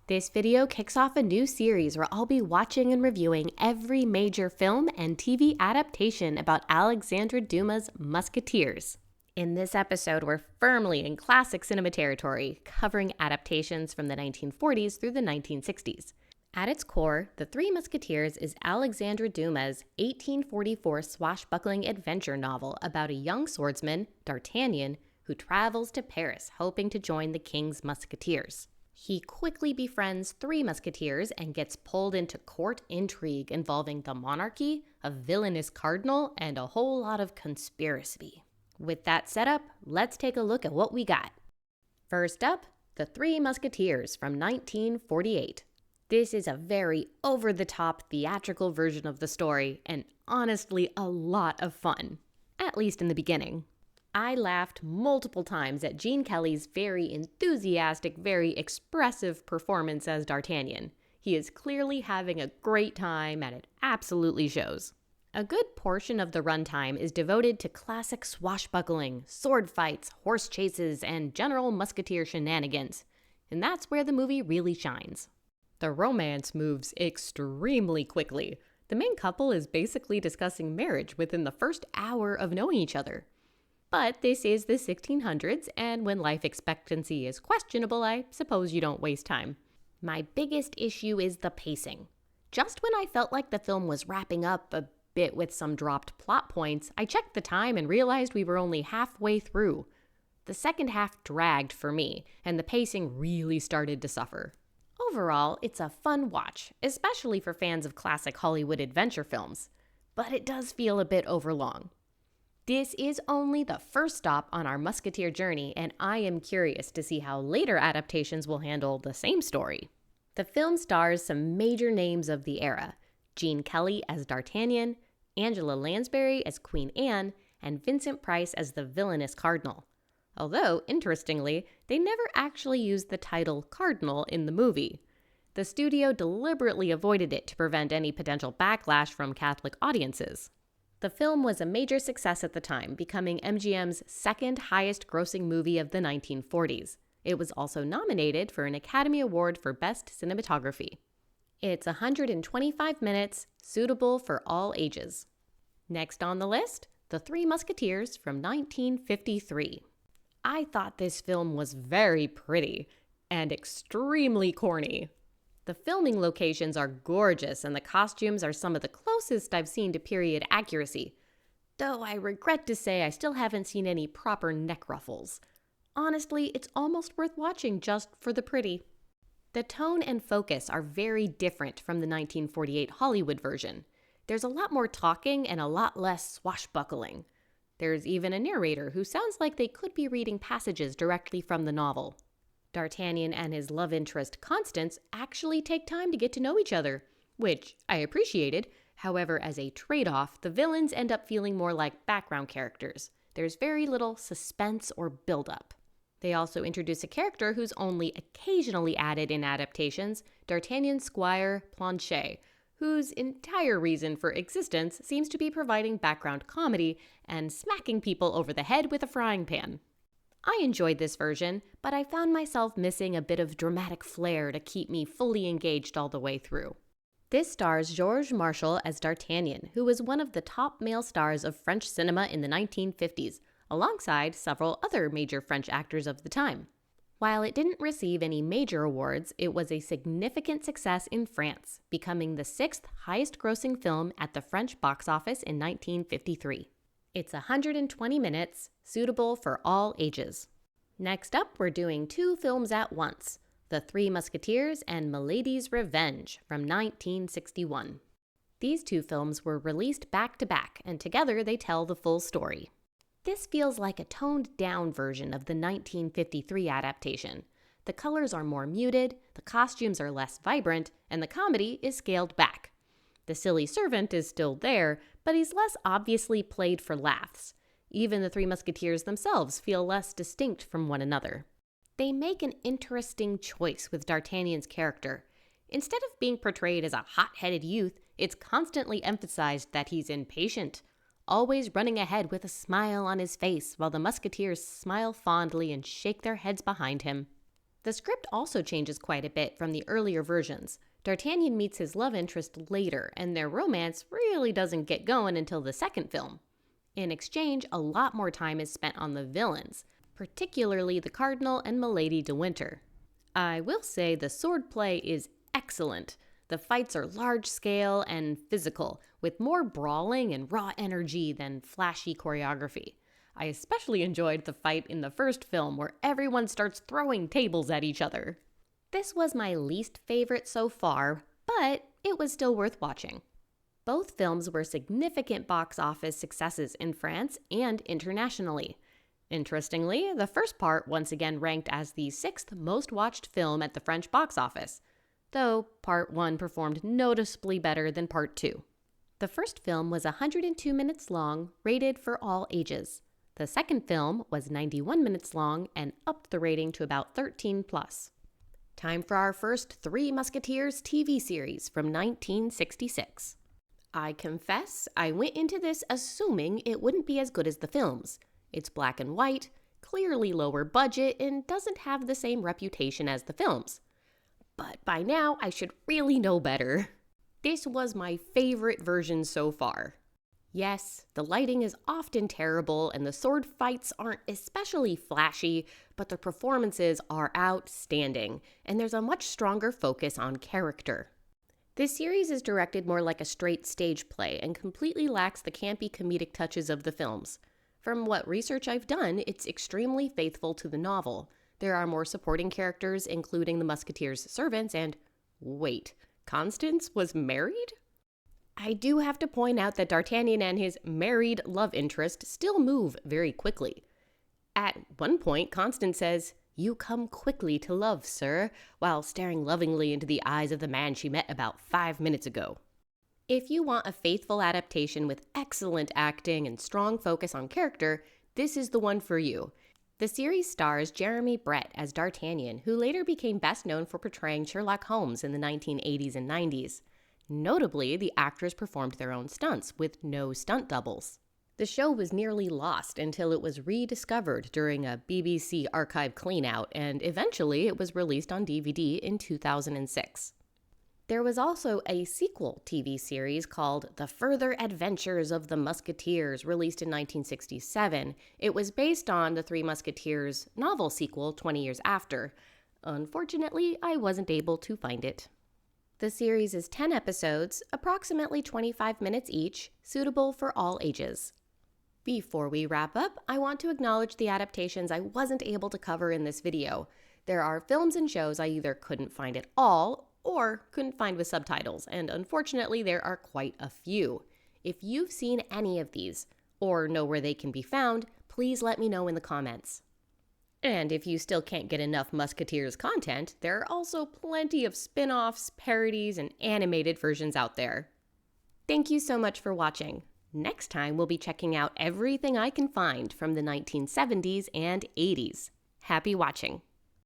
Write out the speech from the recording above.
This video kicks off a new series where I'll be watching and reviewing every major film and TV adaptation about Alexandre Dumas' Musketeers. In this episode, we're firmly in classic cinema territory, covering adaptations from the 1940s through the 1960s. At its core, The Three Musketeers is Alexandre Dumas' 1844 swashbuckling adventure novel about a young swordsman, D'Artagnan, who travels to Paris hoping to join the King's Musketeers. He quickly befriends three musketeers and gets pulled into court intrigue involving the monarchy, a villainous cardinal, and a whole lot of conspiracy. With that set up, let's take a look at what we got. First up, The Three Musketeers from 1948. This is a very over-the-top theatrical version of the story, and honestly a lot of fun, at least in the beginning. I laughed multiple times at Gene Kelly's very enthusiastic, very expressive performance as D'Artagnan. He is clearly having a great time, and it absolutely shows. A good portion of the runtime is devoted to classic swashbuckling, sword fights, horse chases, and general musketeer shenanigans. And that's where the movie really shines. The romance moves extremely quickly. The main couple is basically discussing marriage within the first hour of knowing each other. But this is the 1600s, and when life expectancy is questionable, I suppose you don't waste time. My biggest issue is the pacing. Just when I felt like the film was wrapping up a bit with some dropped plot points, I checked the time and realized we were only halfway through. The second half dragged for me, and the pacing really started to suffer. Overall, it's a fun watch, especially for fans of classic Hollywood adventure films, but it does feel a bit overlong. This is only the first stop on our musketeer journey, and I am curious to see how later adaptations will handle the same story. The film stars some major names of the era: Gene Kelly as D'Artagnan, Angela Lansbury as Queen Anne, and Vincent Price as the villainous cardinal. Although, interestingly, they never actually used the title Cardinal in the movie. The studio deliberately avoided it to prevent any potential backlash from Catholic audiences. The film was a major success at the time, becoming MGM's second highest grossing movie of the 1940s. It was also nominated for an Academy Award for Best Cinematography. It's 125 minutes, suitable for all ages. Next on the list, The Three Musketeers from 1953. I thought this film was very pretty and extremely corny. The filming locations are gorgeous, and the costumes are some of the closest I've seen to period accuracy. Though I regret to say I still haven't seen any proper neck ruffles. Honestly, it's almost worth watching just for the pretty. The tone and focus are very different from the 1948 Hollywood version. There's a lot more talking and a lot less swashbuckling. There's even a narrator who sounds like they could be reading passages directly from the novel. D'Artagnan and his love interest, Constance, actually take time to get to know each other, which I appreciated. However, as a trade-off, the villains end up feeling more like background characters. There's very little suspense or build-up. They also introduce a character who's only occasionally added in adaptations, D'Artagnan's squire, Planchet, whose entire reason for existence seems to be providing background comedy and smacking people over the head with a frying pan. I enjoyed this version, but I found myself missing a bit of dramatic flair to keep me fully engaged all the way through. This stars Georges Marchal as D'Artagnan, who was one of the top male stars of French cinema in the 1950s, alongside several other major French actors of the time. While it didn't receive any major awards, it was a significant success in France, becoming the sixth highest-grossing film at the French box office in 1953. It's 120 minutes, suitable for all ages. Next up, we're doing two films at once, The Three Musketeers and Milady's Revenge from 1961. These two films were released back-to-back, and together they tell the full story. This feels like a toned-down version of the 1953 adaptation. The colors are more muted, the costumes are less vibrant, and the comedy is scaled back. The silly servant is still there, but he's less obviously played for laughs. Even the Three Musketeers themselves feel less distinct from one another. They make an interesting choice with D'Artagnan's character. Instead of being portrayed as a hot-headed youth, it's constantly emphasized that he's impatient, always running ahead with a smile on his face while the Musketeers smile fondly and shake their heads behind him. The script also changes quite a bit from the earlier versions. D'Artagnan meets his love interest later, and their romance really doesn't get going until the second film. In exchange, a lot more time is spent on the villains, particularly the Cardinal and Milady de Winter. I will say the swordplay is excellent. The fights are large-scale and physical, with more brawling and raw energy than flashy choreography. I especially enjoyed the fight in the first film where everyone starts throwing tables at each other. This was my least favorite so far, but it was still worth watching. Both films were significant box office successes in France and internationally. Interestingly, the first part once again ranked as the 6th most watched film at the French box office, though Part 1 performed noticeably better than Part 2. The first film was 102 minutes long, rated for all ages. The second film was 91 minutes long and upped the rating to about 13 plus. Time for our first Three Musketeers TV series from 1966. I confess, I went into this assuming it wouldn't be as good as the films. It's black and white, clearly lower budget, and doesn't have the same reputation as the films. But by now, I should really know better. This was my favorite version so far. Yes, the lighting is often terrible and the sword fights aren't especially flashy, but the performances are outstanding, and there's a much stronger focus on character. This series is directed more like a straight stage play and completely lacks the campy comedic touches of the films. From what research I've done, it's extremely faithful to the novel. There are more supporting characters, including the Musketeers' servants, and wait, Constance was married? I do have to point out that D'Artagnan and his married love interest still move very quickly. At one point, Constance says, "You come quickly to love, sir," while staring lovingly into the eyes of the man she met about 5 minutes ago. If you want a faithful adaptation with excellent acting and strong focus on character, this is the one for you. The series stars Jeremy Brett as D'Artagnan, who later became best known for portraying Sherlock Holmes in the 1980s and 90s. Notably, the actors performed their own stunts with no stunt doubles. The show was nearly lost until it was rediscovered during a BBC archive cleanout, and eventually it was released on DVD in 2006. There was also a sequel TV series called The Further Adventures of the Musketeers, released in 1967. It was based on the Three Musketeers novel sequel 20 years after. Unfortunately, I wasn't able to find it. The series is 10 episodes, approximately 25 minutes each, suitable for all ages. Before we wrap up, I want to acknowledge the adaptations I wasn't able to cover in this video. There are films and shows I either couldn't find at all or couldn't find with subtitles, and unfortunately there are quite a few. If you've seen any of these, or know where they can be found, please let me know in the comments. And if you still can't get enough Musketeers content, there are also plenty of spin-offs, parodies, and animated versions out there. Thank you so much for watching. Next time, we'll be checking out everything I can find from the 1970s and 80s. Happy watching!